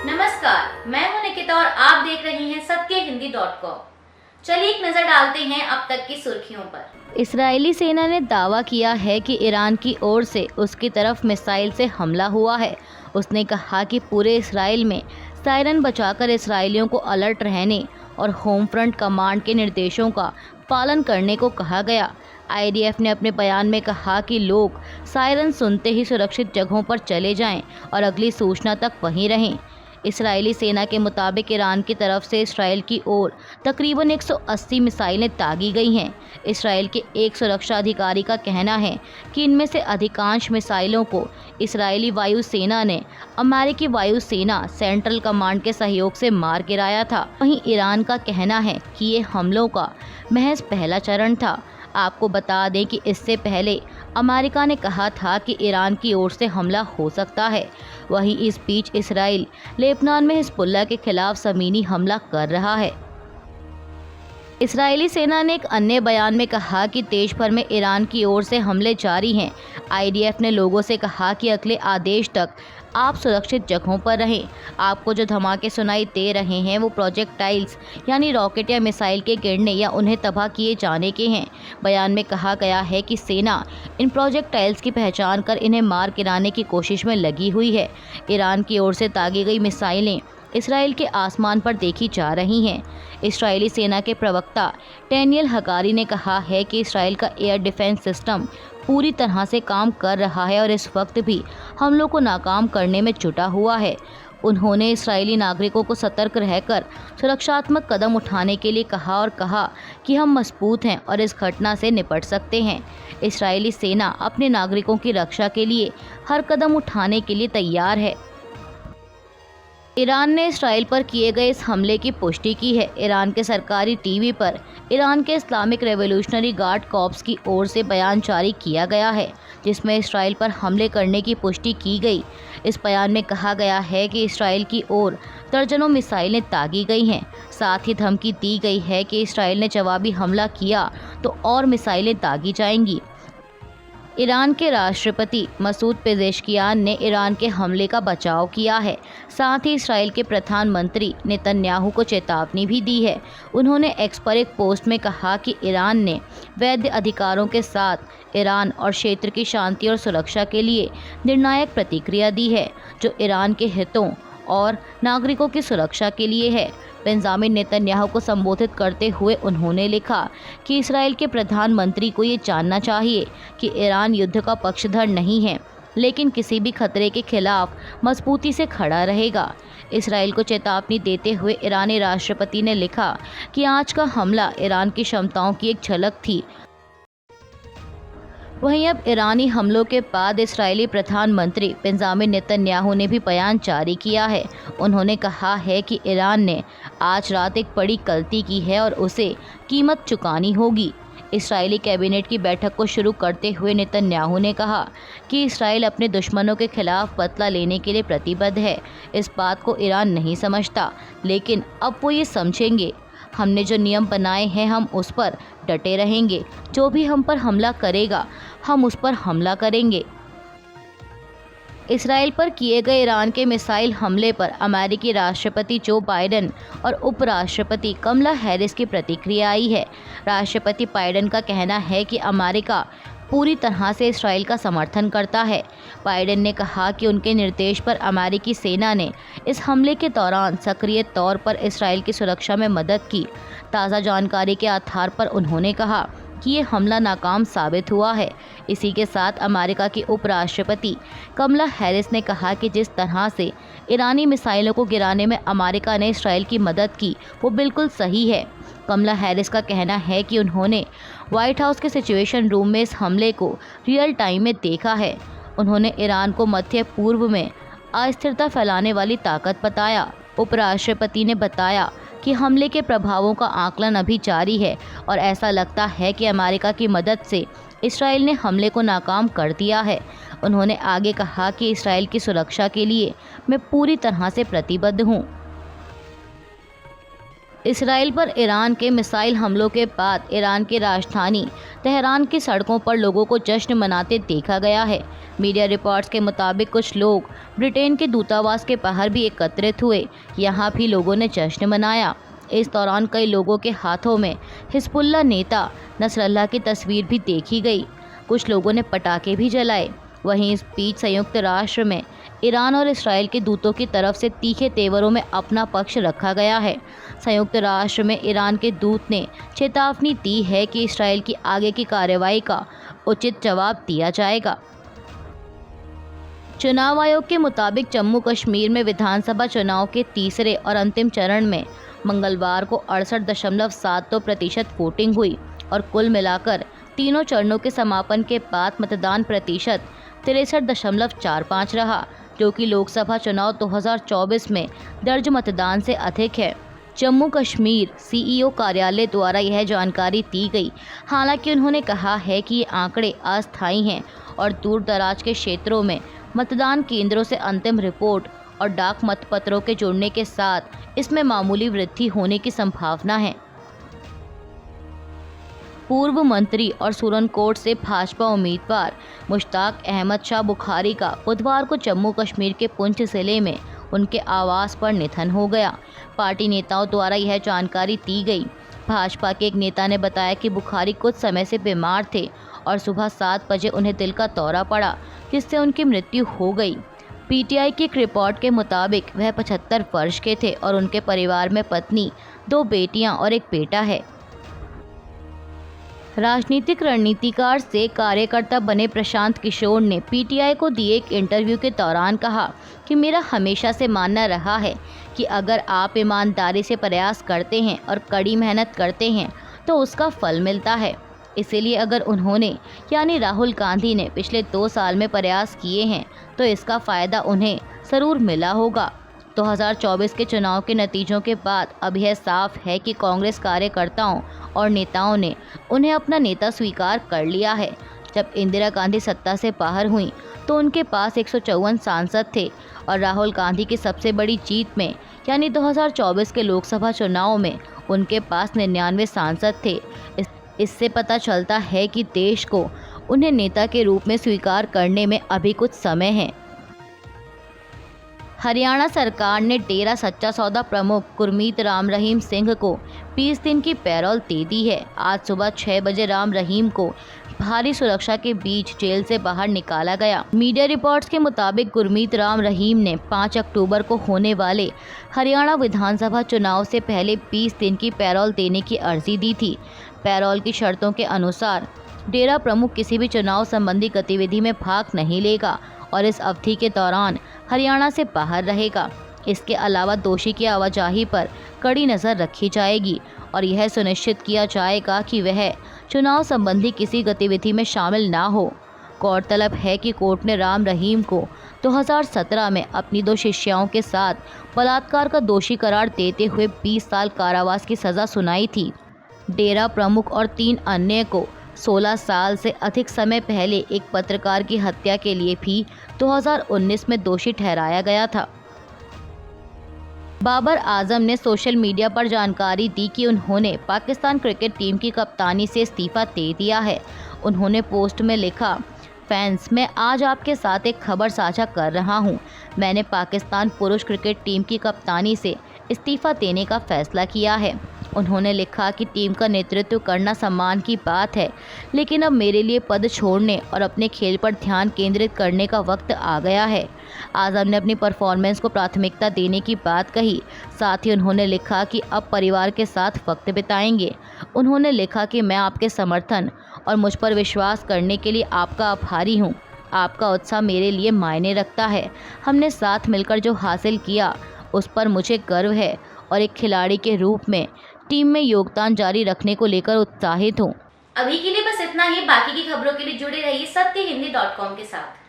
नमस्कार, मैं हूं निकिता और आप देख रही हैं सत्यहिंदी.com। चलिए एक नजर डालते हैं अब तक की सुर्खियों पर। इस्राएली सेना ने दावा किया है कि ईरान की ओर से उसकी तरफ मिसाइल से हमला हुआ है। उसने कहा कि पूरे इस्राएल में सायरन बजाकर इस्राएलियों को अलर्ट रहने और होम फ्रंट कमांड के निर्देशों का पालन करने को कहा गया। आईडीएफ ने अपने बयान में कहा कि लोग सायरन सुनते ही सुरक्षित जगहों पर चले जाएं और अगली सूचना तक वहीं रहें। इस्राएली सेना के मुताबिक ईरान की तरफ से इस्राएल की ओर तकरीबन 180 मिसाइलें दागी गई हैं। इस्राएल के एक सुरक्षा अधिकारी का कहना है कि इनमें से अधिकांश मिसाइलों को इस्राएली वायुसेना ने अमेरिकी वायुसेना सेंट्रल कमांड के सहयोग से मार गिराया था। वहीं ईरान का कहना है कि ये हमलों का महज पहला चरण था। आपको बता दें कि इससे पहले अमेरिका ने कहा था कि ईरान की ओर से हमला हो सकता है। वहीं इस बीच इस्राएल लेबनान में हिजबुल्लाह के खिलाफ ज़मीनी हमला कर रहा है। इस्राएली सेना ने एक अन्य बयान में कहा कि देश भर में ईरान की ओर से हमले जारी हैं। आईडीएफ ने लोगों से कहा कि अगले आदेश तक आप सुरक्षित जगहों पर रहें। आपको जो धमाके सुनाई दे रहे हैं वो प्रोजेक्टाइल्स यानी रॉकेट या मिसाइल के गिरने या उन्हें तबाह किए जाने के हैं। बयान में कहा गया है कि सेना इन प्रोजेक्टाइल्स की पहचान कर इन्हें मार गिराने की कोशिश में लगी हुई है। ईरान की ओर से दागी गई मिसाइलें इसराइल के आसमान पर देखी जा रही हैं। इस्राएली सेना के प्रवक्ता डैनियल हगारी ने कहा है कि इसराइल का एयर डिफेंस सिस्टम पूरी तरह से काम कर रहा है और इस वक्त भी हमलों को नाकाम करने में जुटा हुआ है। उन्होंने इस्राएली नागरिकों को सतर्क रहकर सुरक्षात्मक कदम उठाने के लिए कहा कि हम मजबूत हैं और इस घटना से निपट सकते हैं। इस्राएली सेना अपने नागरिकों की रक्षा के लिए हर कदम उठाने के लिए तैयार है। ईरान ने इसराइल पर किए गए इस हमले की पुष्टि की है। ईरान के सरकारी टीवी पर ईरान के इस्लामिक रेवोल्यूशनरी गार्ड कॉर्प्स की ओर से बयान जारी किया गया है, जिसमें इसराइल पर हमले करने की पुष्टि की गई। इस बयान में कहा गया है कि इसराइल की ओर दर्जनों मिसाइलें दागी गई हैं। साथ ही धमकी दी गई है कि इसराइल ने जवाबी हमला किया तो और मिसाइलें दागी जाएंगी। ईरान के राष्ट्रपति मसूद पेजेश्कियान ने ईरान के हमले का बचाव किया है। साथ ही इसराइल के प्रधानमंत्री नेतन्याहू को चेतावनी भी दी है। उन्होंने एक्स पर एक पोस्ट में कहा कि ईरान ने वैध अधिकारों के साथ ईरान और क्षेत्र की शांति और सुरक्षा के लिए निर्णायक प्रतिक्रिया दी है, जो ईरान के हितों और नागरिकों की सुरक्षा के लिए है। बेंजामिन नेतन्याहू को संबोधित करते हुए उन्होंने लिखा कि इसराइल के प्रधानमंत्री को ये जानना चाहिए कि ईरान युद्ध का पक्षधर नहीं है, लेकिन किसी भी खतरे के खिलाफ मजबूती से खड़ा रहेगा। इसराइल को चेतावनी देते हुए ईरानी राष्ट्रपति ने लिखा कि आज का हमला ईरान की क्षमताओं की एक झलक थी। वहीं अब ईरानी हमलों के बाद इस्राएली प्रधानमंत्री बेंजामिन नेतन्याहू ने भी बयान जारी किया है। उन्होंने कहा है कि ईरान ने आज रात एक बड़ी गलती की है और उसे कीमत चुकानी होगी। इस्राएली कैबिनेट की बैठक को शुरू करते हुए नेतन्याहू ने कहा कि इस्राएल अपने दुश्मनों के खिलाफ बदला लेने के लिए प्रतिबद्ध है। इस बात को ईरान नहीं समझता, लेकिन अब वो ये समझेंगे। हमने जो नियम बनाए हैं हम उस पर डटे रहेंगे। जो भी हम पर हमला करेगा हम उस पर हमला करेंगे। इसराइल पर किए गए ईरान के मिसाइल हमले पर अमेरिकी राष्ट्रपति जो बाइडेन और उपराष्ट्रपति कमला हैरिस की प्रतिक्रिया आई है। राष्ट्रपति बाइडेन का कहना है कि अमेरिका पूरी तरह से इसराइल का समर्थन करता है। बाइडेन ने कहा कि उनके निर्देश पर अमेरिकी सेना ने इस हमले के दौरान सक्रिय तौर पर इसराइल की सुरक्षा में मदद की। ताज़ा जानकारी के आधार पर उन्होंने कहा कि ये हमला नाकाम साबित हुआ है। इसी के साथ अमेरिका की उपराष्ट्रपति कमला हैरिस ने कहा कि जिस तरह से ईरानी मिसाइलों को गिराने में अमेरिका ने इसराइल की मदद की वो बिल्कुल सही है। कमला हैरिस का कहना है कि उन्होंने व्हाइट हाउस के सिचुएशन रूम में इस हमले को रियल टाइम में देखा है। उन्होंने ईरान को मध्य पूर्व में अस्थिरता फैलाने वाली ताकत बताया। उपराष्ट्रपति ने बताया कि हमले के प्रभावों का आकलन अभी जारी है और ऐसा लगता है कि अमेरिका की मदद से इसराइल ने हमले को नाकाम कर दिया है। उन्होंने आगे कहा कि इसराइल की सुरक्षा के लिए मैं पूरी तरह से प्रतिबद्ध हूँ। इसराइल पर ईरान के मिसाइल हमलों के बाद ईरान की राजधानी तेहरान की सड़कों पर लोगों को जश्न मनाते देखा गया है। मीडिया रिपोर्ट्स के मुताबिक कुछ लोग ब्रिटेन के दूतावास के बाहर भी एकत्रित हुए। यहाँ भी लोगों ने जश्न मनाया। इस दौरान कई लोगों के हाथों में हिजबुल्लाह नेता नसरल्लाह की तस्वीर भी देखी गई। कुछ लोगों ने पटाखे भी जलाए। वहीं इस बीच संयुक्त राष्ट्र में ईरान और इसराइल के दूतों की तरफ से तीखे तेवरों में अपना पक्ष रखा गया है। संयुक्त राष्ट्र में ईरान के दूत ने चेतावनी दी है कि इसराइल की आगे की कार्रवाई का उचित जवाब दिया जाएगा। चुनाव आयोग के मुताबिक जम्मू कश्मीर में विधानसभा चुनाव के तीसरे और अंतिम चरण में मंगलवार को 68.72% वोटिंग हुई और कुल मिलाकर तीनों चरणों के समापन के बाद मतदान प्रतिशत 63.45 रहा, जो कि लोकसभा चुनाव 2024 में दर्ज मतदान से अधिक है। जम्मू कश्मीर सीईओ कार्यालय द्वारा यह जानकारी दी गई। हालांकि उन्होंने कहा है कि ये आंकड़े अस्थायी हैं और दूर दराज के क्षेत्रों में मतदान केंद्रों से अंतिम रिपोर्ट और डाक मतपत्रों के जुड़ने के साथ इसमें मामूली वृद्धि होने की संभावना है। पूर्व मंत्री और सुरनकोट से भाजपा उम्मीदवार मुश्ताक अहमद शाह बुखारी का बुधवार को जम्मू कश्मीर के पुंछ जिले में उनके आवास पर निधन हो गया। पार्टी नेताओं द्वारा यह जानकारी दी गई। भाजपा के एक नेता ने बताया कि बुखारी कुछ समय से बीमार थे और सुबह 7 बजे उन्हें दिल का दौरा पड़ा, जिससे उनकी मृत्यु हो गई। पीटीआई की एक रिपोर्ट के मुताबिक वह 75 वर्ष के थे और उनके परिवार में पत्नी, 2 बेटियां और एक बेटा है। राजनीतिक रणनीतिकार से कार्यकर्ता बने प्रशांत किशोर ने पीटीआई को दिए एक इंटरव्यू के दौरान कहा कि मेरा हमेशा से मानना रहा है कि अगर आप ईमानदारी से प्रयास करते हैं और कड़ी मेहनत करते हैं तो उसका फल मिलता है। इसीलिए अगर उन्होंने यानी राहुल गांधी ने पिछले 2 साल में प्रयास किए हैं तो इसका फ़ायदा उन्हें ज़रूर मिला होगा। 2024 के चुनाव के नतीजों के बाद अब यह साफ है कि कांग्रेस कार्यकर्ताओं और नेताओं ने उन्हें अपना नेता स्वीकार कर लिया है। जब इंदिरा गांधी सत्ता से बाहर हुई तो उनके पास 154 सांसद थे और राहुल गांधी की सबसे बड़ी जीत में यानी 2024 के लोकसभा चुनाव में उनके पास 99 सांसद थे। इससे पता चलता है कि देश को उन्हें नेता के रूप में स्वीकार करने में अभी कुछ समय है। हरियाणा सरकार ने डेरा सच्चा सौदा प्रमुख गुरमीत राम रहीम सिंह को 20 दिन की पैरोल दे दी है। आज सुबह 6 बजे राम रहीम को भारी सुरक्षा के बीच जेल से बाहर निकाला गया। मीडिया रिपोर्ट्स के मुताबिक गुरमीत राम रहीम ने 5 अक्टूबर को होने वाले हरियाणा विधानसभा चुनाव से पहले 20 दिन की पैरोल देने की अर्जी दी थी। पैरोल की शर्तों के अनुसार डेरा प्रमुख किसी भी चुनाव संबंधी गतिविधि में भाग नहीं लेगा और इस अवधि के दौरान हरियाणा से बाहर रहेगा। इसके अलावा दोषी की आवाजाही पर कड़ी नज़र रखी जाएगी और यह सुनिश्चित किया जाएगा कि वह चुनाव संबंधी किसी गतिविधि में शामिल ना हो। गौरतलब है कि कोर्ट ने राम रहीम को 2017 में अपनी 2 शिष्याओं के साथ बलात्कार का दोषी करार देते हुए 20 साल कारावास की सज़ा सुनाई थी। डेरा प्रमुख और 3 अन्य को 16 साल से अधिक समय पहले एक पत्रकार की हत्या के लिए भी 2019 में दोषी ठहराया गया था। बाबर आजम ने सोशल मीडिया पर जानकारी दी कि उन्होंने पाकिस्तान क्रिकेट टीम की कप्तानी से इस्तीफा दे दिया है। उन्होंने पोस्ट में लिखा, फैंस, मैं आज आपके साथ एक खबर साझा कर रहा हूं। मैंने पाकिस्तान पुरुष क्रिकेट टीम की कप्तानी से इस्तीफा देने का फैसला किया है। उन्होंने लिखा कि टीम का नेतृत्व करना सम्मान की बात है, लेकिन अब मेरे लिए पद छोड़ने और अपने खेल पर ध्यान केंद्रित करने का वक्त आ गया है। आजम ने अपनी परफॉर्मेंस को प्राथमिकता देने की बात कही। साथ ही उन्होंने लिखा कि अब परिवार के साथ वक्त बिताएंगे। उन्होंने लिखा कि मैं आपके समर्थन और मुझ पर विश्वास करने के लिए आपका आभारी हूँ। आपका उत्साह मेरे लिए मायने रखता है। हमने साथ मिलकर जो हासिल किया उस पर मुझे गर्व है और एक खिलाड़ी के रूप में टीम में योगदान जारी रखने को लेकर उत्साहित हूँ। अभी के लिए बस इतना ही। बाकी की खबरों के लिए जुड़े रहिए सत्यहिंदी.com के साथ।